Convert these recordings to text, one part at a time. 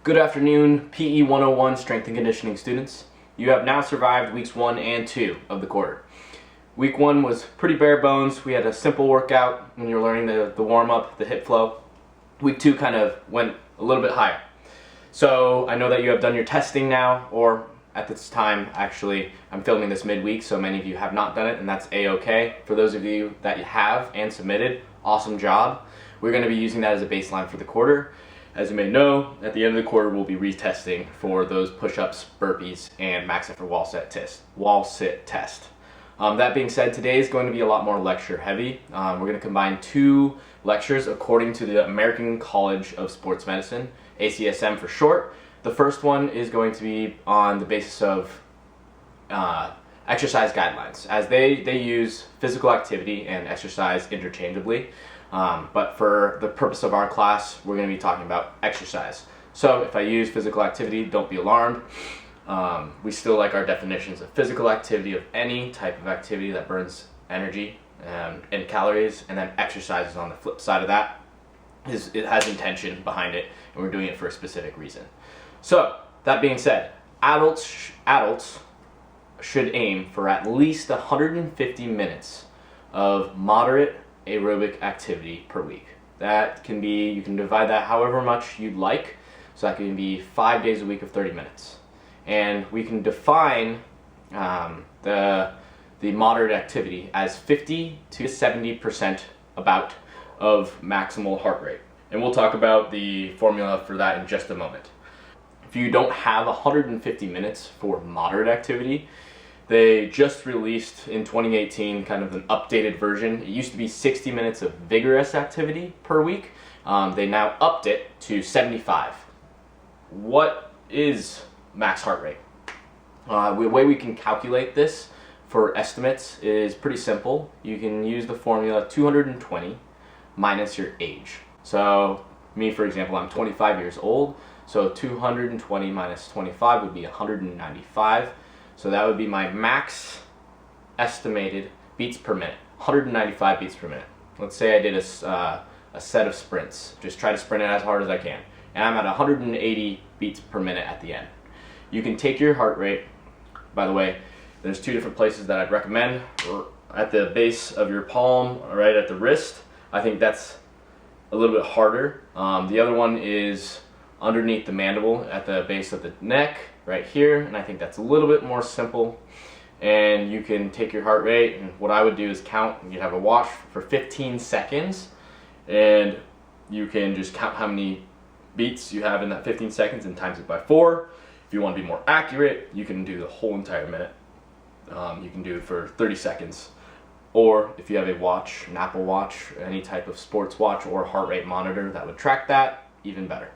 Good afternoon, PE 101 strength and conditioning students. You have now survived weeks 1 and 2 of the quarter. Week 1 was pretty bare bones. We had a simple workout when you're learning the warm-up, the hip flow. Week 2 kind of went a little bit higher. So I know that you have done your testing now, or at this time, actually, I'm filming this midweek, so many of you have not done it, and that's A-okay. For those of you that you have and submitted, awesome job. We're going to be using that as a baseline for the quarter. As you may know, at the end of the quarter, we'll be retesting for those push-ups, burpees, and max effort wall sit test. That being said, today is going to be a lot more lecture heavy. We're going to combine 2 lectures according to the American College of Sports Medicine, ACSM for short. The first one is going to be on the basis of exercise guidelines, as they use physical activity and exercise interchangeably. But for the purpose of our class, we're going to be talking about exercise. So if I use physical activity, don't be alarmed. We still like our definitions of physical activity of any type of activity that burns energy and calories, and then exercise is on the flip side of that. It has intention behind it, and we're doing it for a specific reason. So that being said, adults should aim for at least 150 minutes of moderate aerobic activity per week. That can be, you can divide that however much you'd like, so that can be 5 days a week of 30 minutes. And we can define the moderate activity as 50 to 70% about of maximal heart rate. And we'll talk about the formula for that in just a moment. If you don't have 150 minutes for moderate activity, they just released in 2018 kind of an updated version. It used to be 60 minutes of vigorous activity per week. They now upped it to 75. What is max heart rate? The way we can calculate this for estimates is pretty simple. You can use the formula 220 minus your age. So me, for example, I'm 25 years old, so 220 minus 25 would be 195. So that would be my max estimated beats per minute, 195 beats per minute. Let's say I did a set of sprints. Just try to sprint it as hard as I can. And I'm at 180 beats per minute at the end. You can take your heart rate. By the way, there's 2 different places that I'd recommend. At the base of your palm, right at the wrist. I think that's a little bit harder. The other one is underneath the mandible at the base of the neck, right here, and I think that's a little bit more simple. And you can take your heart rate, and what I would do is count. You have a watch for 15 seconds, and you can just count how many beats you have in that 15 seconds and times it by 4. If you want to be more accurate, you can do the whole entire minute. You can do it for 30 seconds. Or if you have a watch, an Apple Watch, any type of sports watch or heart rate monitor that would track that, even better.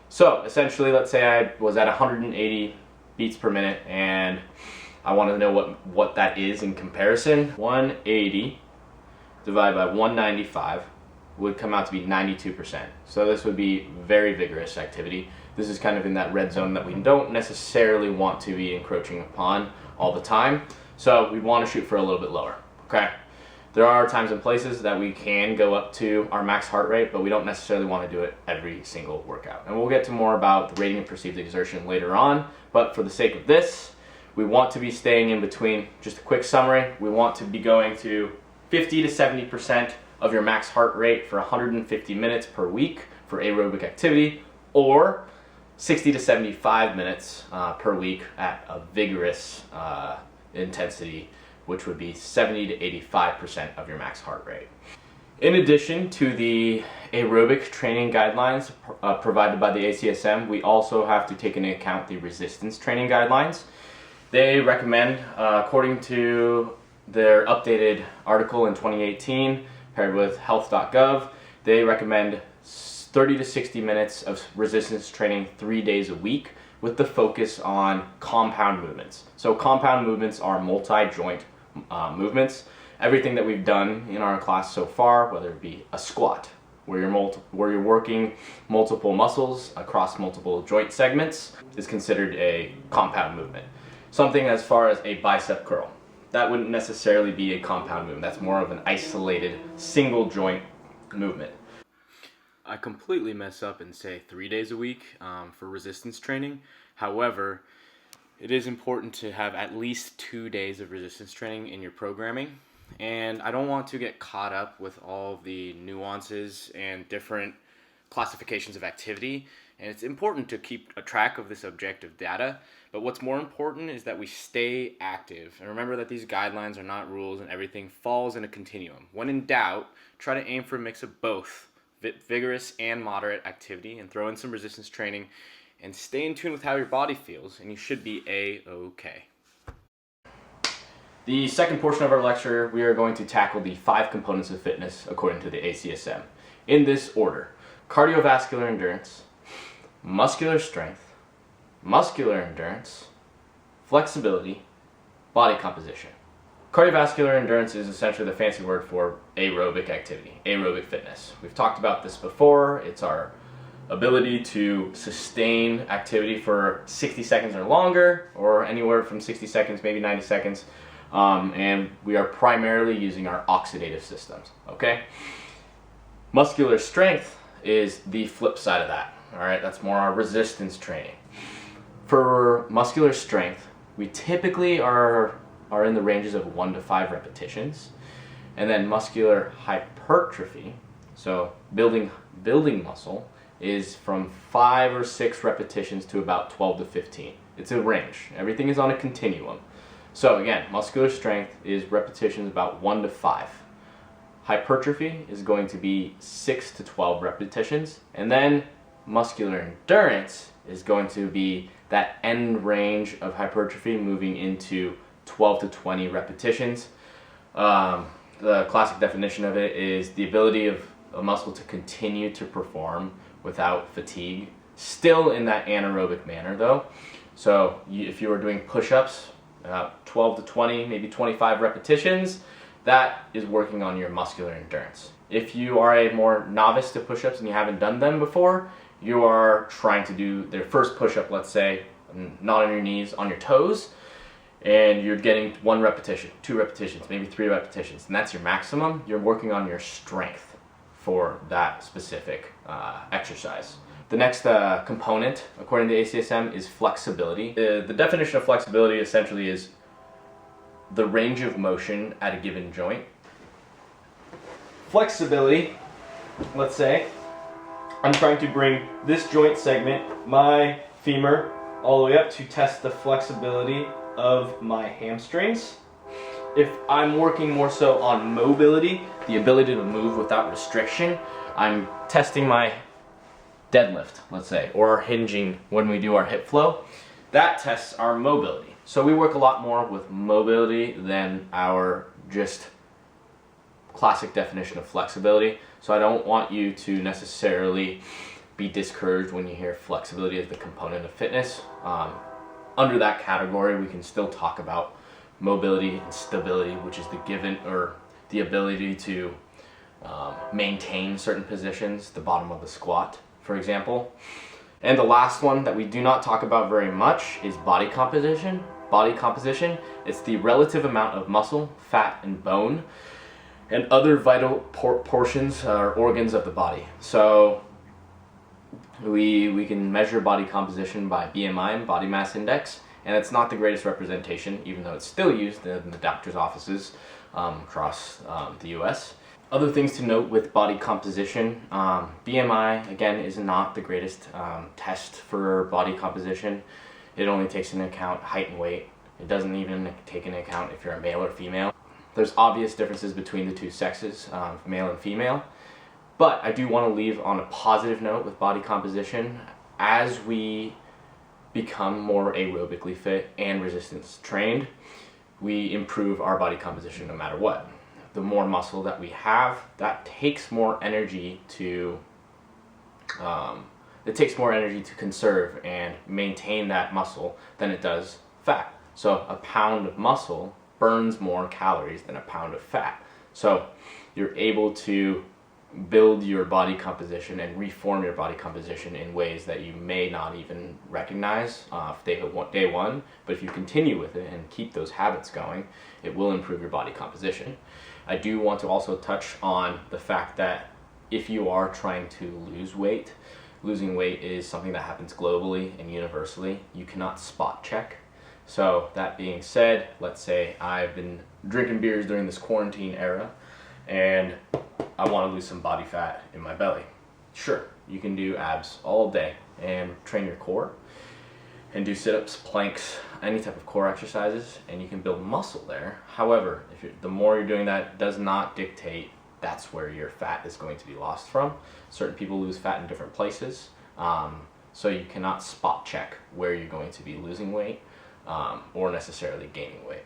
So essentially, let's say I was at 180 beats per minute and I want to know what that is in comparison. 180 divided by 195 would come out to be 92%. So this would be very vigorous activity. This is kind of in that red zone that we don't necessarily want to be encroaching upon all the time. So we want to shoot for a little bit lower. Okay. There are times and places that we can go up to our max heart rate, but we don't necessarily want to do it every single workout. And we'll get to more about the rating of perceived exertion later on, but for the sake of this, we want to be staying in between. Just a quick summary, we want to be going to 50 to 70% of your max heart rate for 150 minutes per week for aerobic activity, or 60 to 75 minutes per week at a vigorous intensity, which would be 70 to 85% of your max heart rate. In addition to the aerobic training guidelines provided by the ACSM, we also have to take into account the resistance training guidelines. They recommend, according to their updated article in 2018, paired with health.gov, they recommend 30 to 60 minutes of resistance training 3 days a week with the focus on compound movements. So compound movements are multi-joint movements. Everything that we've done in our class so far, whether it be a squat, where you're working multiple muscles across multiple joint segments, is considered a compound movement. Something as far as a bicep curl, that wouldn't necessarily be a compound movement. That's more of an isolated single joint movement. I completely mess up and say 3 days a week for resistance training. However, it is important to have at least 2 days of resistance training in your programming. And I don't want to get caught up with all the nuances and different classifications of activity. And it's important to keep a track of this objective data. But what's more important is that we stay active. And remember that these guidelines are not rules and everything falls in a continuum. When in doubt, try to aim for a mix of both vigorous and moderate activity and throw in some resistance training and stay in tune with how your body feels, and you should be A-okay. The second portion of our lecture, we are going to tackle the 5 components of fitness according to the ACSM. In this order: cardiovascular endurance, muscular strength, muscular endurance, flexibility, body composition. Cardiovascular endurance is essentially the fancy word for aerobic activity, aerobic fitness. We've talked about this before. It's our ability to sustain activity for 60 seconds or longer, or anywhere from 60 seconds, maybe 90 seconds. And we are primarily using our oxidative systems, okay? Muscular strength is the flip side of that, all right? That's more our resistance training. For muscular strength, we typically are in the ranges of 1 to 5 repetitions. And then muscular hypertrophy, so building muscle, is from 5 or 6 repetitions to about 12 to 15. It's a range. Everything is on a continuum. So again, muscular strength is repetitions about 1 to 5. Hypertrophy is going to be 6 to 12 repetitions. And then muscular endurance is going to be that end range of hypertrophy moving into 12 to 20 repetitions. The classic definition of it is the ability of a muscle to continue to perform without fatigue, still in that anaerobic manner though. So if you were doing push-ups, 12 to 20, maybe 25 repetitions, that is working on your muscular endurance. If you are a more novice to push-ups and you haven't done them before, you are trying to do their first push-up, let's say, not on your knees, on your toes, and you're getting 1 repetition, 2 repetitions, maybe 3 repetitions, and that's your maximum. You're working on your strength for that specific exercise. The next component, according to ACSM, is flexibility. The definition of flexibility essentially is the range of motion at a given joint. Flexibility, let's say, I'm trying to bring this joint segment, my femur, all the way up to test the flexibility of my hamstrings. If I'm working more so on mobility, the ability to move without restriction, I'm testing my deadlift, let's say, or hinging when we do our hip flow. That tests our mobility. So we work a lot more with mobility than our just classic definition of flexibility. So I don't want you to necessarily be discouraged when you hear flexibility as the component of fitness. Under that category, we can still talk about mobility and stability, which is the given or the ability to maintain certain positions, the bottom of the squat, for example. And the last one that we do not talk about very much is body composition. Body composition, it's the relative amount of muscle, fat, and bone, and other vital portions or organs of the body. So we can measure body composition by BMI and body mass index, and it's not the greatest representation, even though it's still used in the doctor's offices across the US. Other things to note with body composition, BMI, again, is not the greatest test for body composition. It only takes into account height and weight. It doesn't even take into account if you're a male or female. There's obvious differences between the two sexes, male and female. But I do want to leave on a positive note with body composition. As we become more aerobically fit and resistance trained, we improve our body composition no matter what. The more muscle that we have, that takes more energy to conserve and maintain that muscle than it does fat. So a pound of muscle burns more calories than a pound of fat. So you're able to build your body composition and reform your body composition in ways that you may not even recognize day one, but if you continue with it and keep those habits going, it will improve your body composition. I do want to also touch on the fact that if you are trying to lose weight, losing weight is something that happens globally and universally. You cannot spot check. So that being said, let's say I've been drinking beers during this quarantine era and I want to lose some body fat in my belly. Sure, you can do abs all day and train your core and do sit-ups, planks, any type of core exercises, and you can build muscle there. However, the more you're doing that, does not dictate that's where your fat is going to be lost from. Certain people lose fat in different places, so you cannot spot check where you're going to be losing weight or necessarily gaining weight.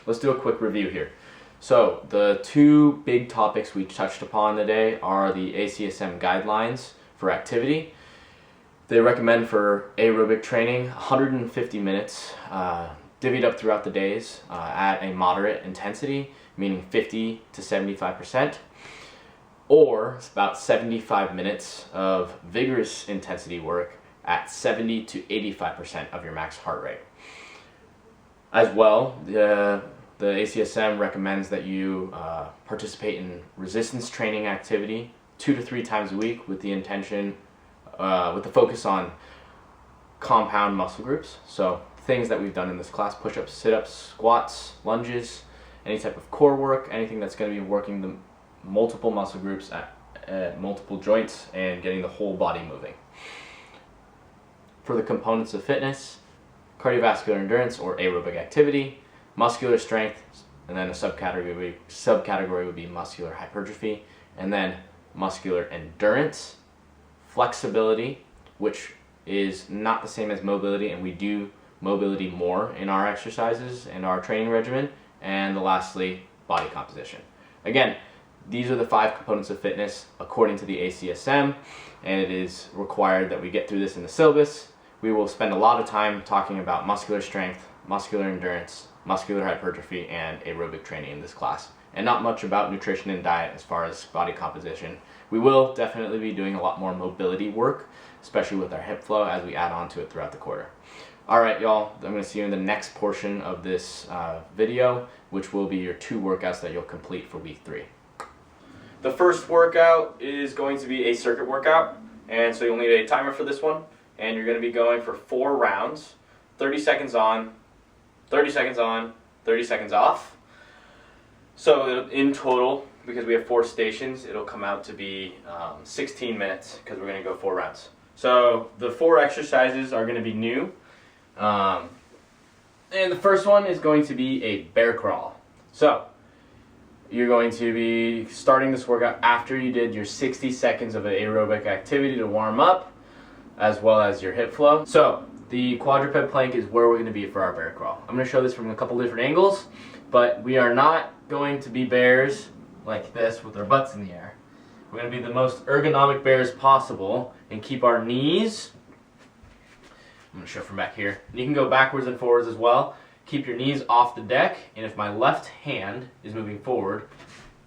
Let's do a quick review here. So the two big topics we touched upon today are the ACSM guidelines for activity. They recommend for aerobic training 150 minutes divvied up throughout the days at a moderate intensity, meaning 50 to 75%, or about 75 minutes of vigorous intensity work at 70 to 85% of your max heart rate. As well, the ACSM recommends that you participate in resistance training activity 2 to 3 times a week with the intention, with the focus on compound muscle groups. So things that we've done in this class: push-ups, sit-ups, squats, lunges, any type of core work, anything that's going to be working the multiple muscle groups at multiple joints and getting the whole body moving. For the components of fitness: cardiovascular endurance or aerobic activity, muscular strength, and then a subcategory would be muscular hypertrophy, and then muscular endurance, flexibility, which is not the same as mobility, and we do mobility more in our exercises and our training regimen, and lastly, body composition. Again, these are the 5 components of fitness according to the ACSM, and it is required that we get through this in the syllabus. We will spend a lot of time talking about muscular strength, muscular endurance, muscular hypertrophy, and aerobic training in this class, and not much about nutrition and diet as far as body composition. We will definitely be doing a lot more mobility work, especially with our hip flow, as we add on to it throughout the quarter. Alright y'all, I'm going to see you in the next portion of this video, which will be your 2 workouts that you'll complete for week 3. The first workout is going to be a circuit workout, and so you'll need a timer for this one, and you're going to be going for 4 rounds, 30 seconds on, 30 seconds on, 30 seconds off. So in total, because we have 4 stations, it'll come out to be 16 minutes, because we're going to go 4 rounds. So the 4 exercises are going to be new. And the first one is going to be a bear crawl. So you're going to be starting this workout after you did your 60 seconds of aerobic activity to warm up, as well as your hip flow. So the quadruped plank is where we're going to be for our bear crawl. I'm going to show this from a couple different angles, but we are not going to be bears like this with our butts in the air. We're going to be the most ergonomic bears possible and keep our knees, I'm going to show from back here, and you can go backwards and forwards as well. Keep your knees off the deck, and if my left hand is moving forward,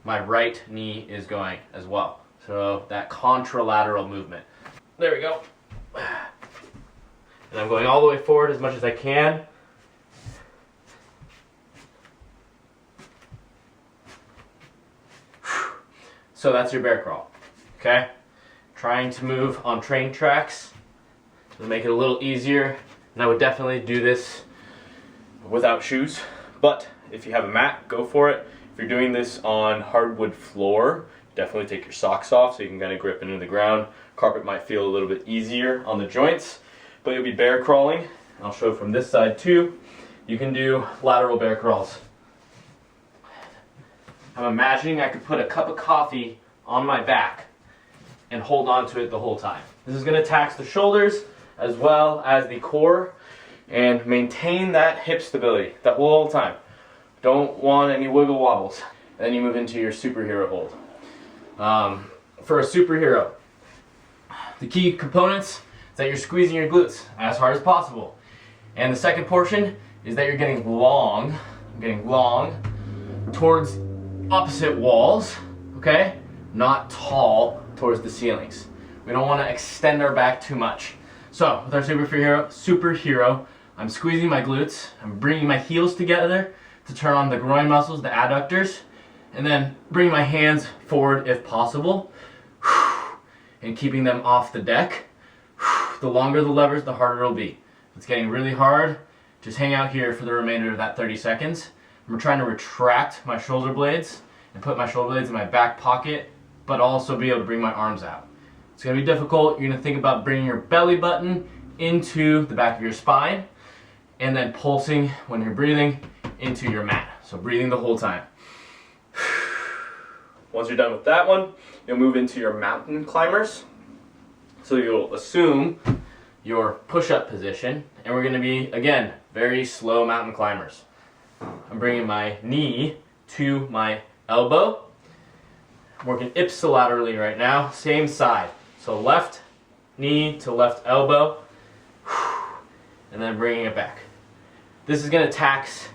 my right knee is going as well. So that contralateral movement. There we go. And I'm going all the way forward as much as I can. So that's your bear crawl, okay? Trying to move on train tracks to make it a little easier, and I would definitely do this without shoes, but if you have a mat, go for it. If you're doing this on hardwood floor, definitely take your socks off so you can kind of grip into the ground. Carpet might feel a little bit easier on the joints, but you'll be bear crawling. I'll show from this side too. You can do lateral bear crawls. I'm imagining I could put a cup of coffee on my back and hold on to it the whole time. This is going to tax the shoulders as well as the core and maintain that hip stability the whole time. Don't want any wiggle wobbles. Then you move into your superhero hold. For a superhero, the key components is that you're squeezing your glutes as hard as possible. And the second portion is that you're getting long towards opposite walls, okay? Not tall towards the ceilings. We don't want to extend our back too much. So with our superhero, I'm squeezing my glutes, I'm bringing my heels together to turn on the groin muscles, the adductors, And then bring my hands forward if possible, and keeping them off the deck. The longer the levers, the harder it'll be. If it's getting really hard, just hang out here for the remainder of that 30 seconds. I'm trying to retract my shoulder blades and put my shoulder blades in my back pocket, but also be able to bring my arms out. It's going to be difficult. You're going to think about bringing your belly button into the back of your spine and then pulsing when you're breathing into your mat. So breathing the whole time. Once you're done with that one, you'll move into your mountain climbers. So you'll assume your push-up position, and we're going to be, again, very slow mountain climbers. I'm bringing my knee to my elbow. I'm working ipsilaterally right now, same side. So left knee to left elbow, and then bringing it back. This is going to tax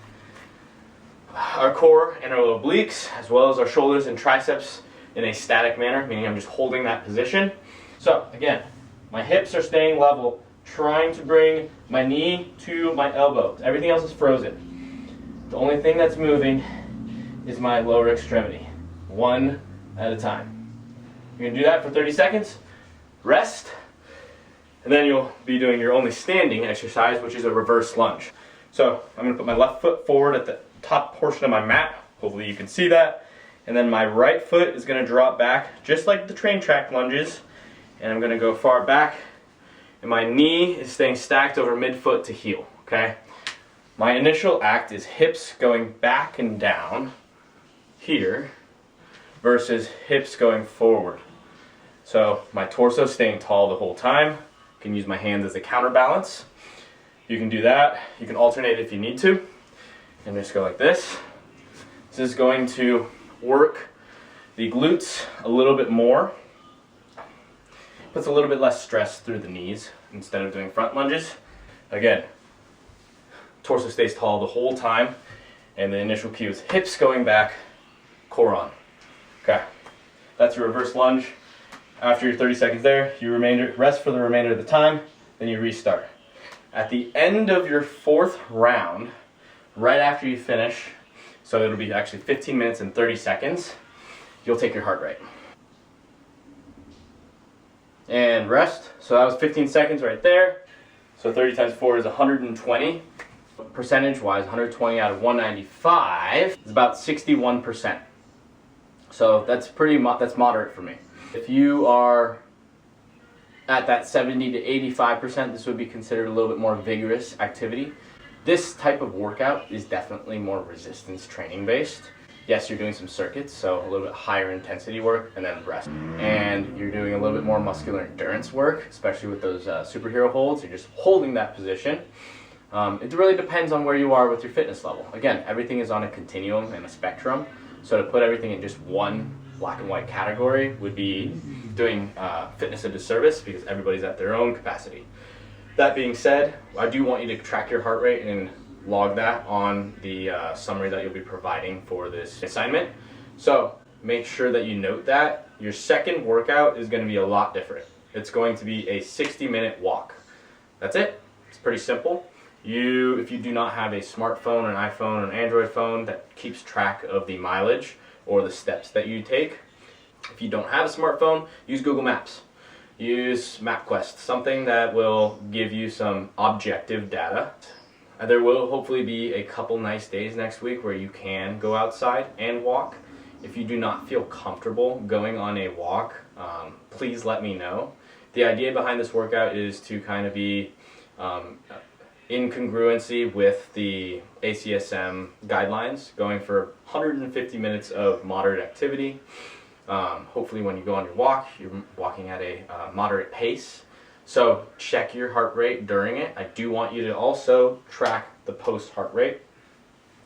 our core and our obliques, as well as our shoulders and triceps in a static manner, meaning I'm just holding that position. So again, my hips are staying level, trying to bring my knee to my elbow. Everything else is frozen. The only thing that's moving is my lower extremity, one at a time. You're gonna do that for 30 seconds, rest, and then you'll be doing your only standing exercise, which is a reverse lunge. So I'm gonna put my left foot forward at the top portion of my mat. Hopefully you can see that. And then my right foot is going to drop back just like the train track lunges. And I'm going to go far back. And my knee is staying stacked over midfoot to heel. Okay? My initial act is hips going back and down here versus hips going forward. So my torso staying tall the whole time. I can use my hands as a counterbalance. You can do that. You can alternate if you need to. And just go like this. This is going to work the glutes a little bit more. Puts a little bit less stress through the knees instead of doing front lunges. Again, torso stays tall the whole time. And the initial cue is hips going back, core on. Okay, that's your reverse lunge. After your 30 seconds there, you rest for the remainder of the time, then you restart. At the end of your fourth round, right after you finish, so it'll be actually 15 minutes and 30 seconds, you'll take your heart rate. And rest. So that was 15 seconds right there. So 30 times 4 is 120. Percentage-wise, 120 out of 195 is about 61%. So that's that's moderate for me. If you are at that 70 to 85%, this would be considered a little bit more vigorous activity. This type of workout is definitely more resistance training based. Yes, you're doing some circuits, so a little bit higher intensity work and then rest. And you're doing a little bit more muscular endurance work, especially with those superhero holds. You're just holding that position. It really depends on where you are with your fitness level. Again, everything is on a continuum and a spectrum. So to put everything in just one black and white category would be doing fitness a disservice because everybody's at their own capacity. That being said, I do want you to track your heart rate and log that on the summary that you'll be providing for this assignment. So make sure that you note that. Your second workout is going to be a lot different. It's going to be a 60-minute walk. That's it. It's pretty simple. If you do not have a smartphone, an iPhone, an Android phone that keeps track of the mileage or the steps that you take, if you don't have a smartphone, use Google Maps. Use MapQuest, something that will give you some objective data. There will hopefully be a couple nice days next week where you can go outside and walk. If you do not feel comfortable going on a walk, please let me know. The idea behind this workout is to kind of be in congruency with the ACSM guidelines, going for 150 minutes of moderate activity. Hopefully when you go on your walk, you're walking at a moderate pace. So check your heart rate during it. I do want you to also track the post heart rate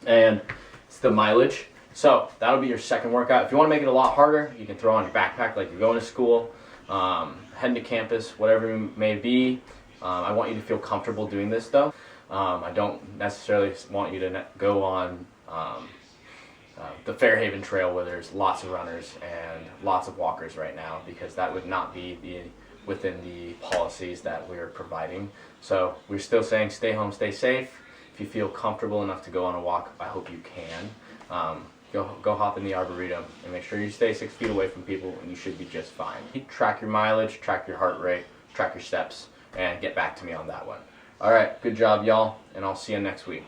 and it's the mileage. So that'll be your second workout. If you want to make it a lot harder, you can throw on your backpack like you're going to school, heading to campus, whatever it may be. I want you to feel comfortable doing this though. I don't necessarily want you to go on the Fairhaven Trail where there's lots of runners and lots of walkers right now, because that would not be within the policies that we're providing. So we're still saying stay home, stay safe. If you feel comfortable enough to go on a walk, I hope you can. go hop in the Arboretum and make sure you stay 6 feet away from people, and you should be just fine. Track your mileage, track your heart rate, track your steps, and get back to me on that one. All right, good job, y'all, and I'll see you next week.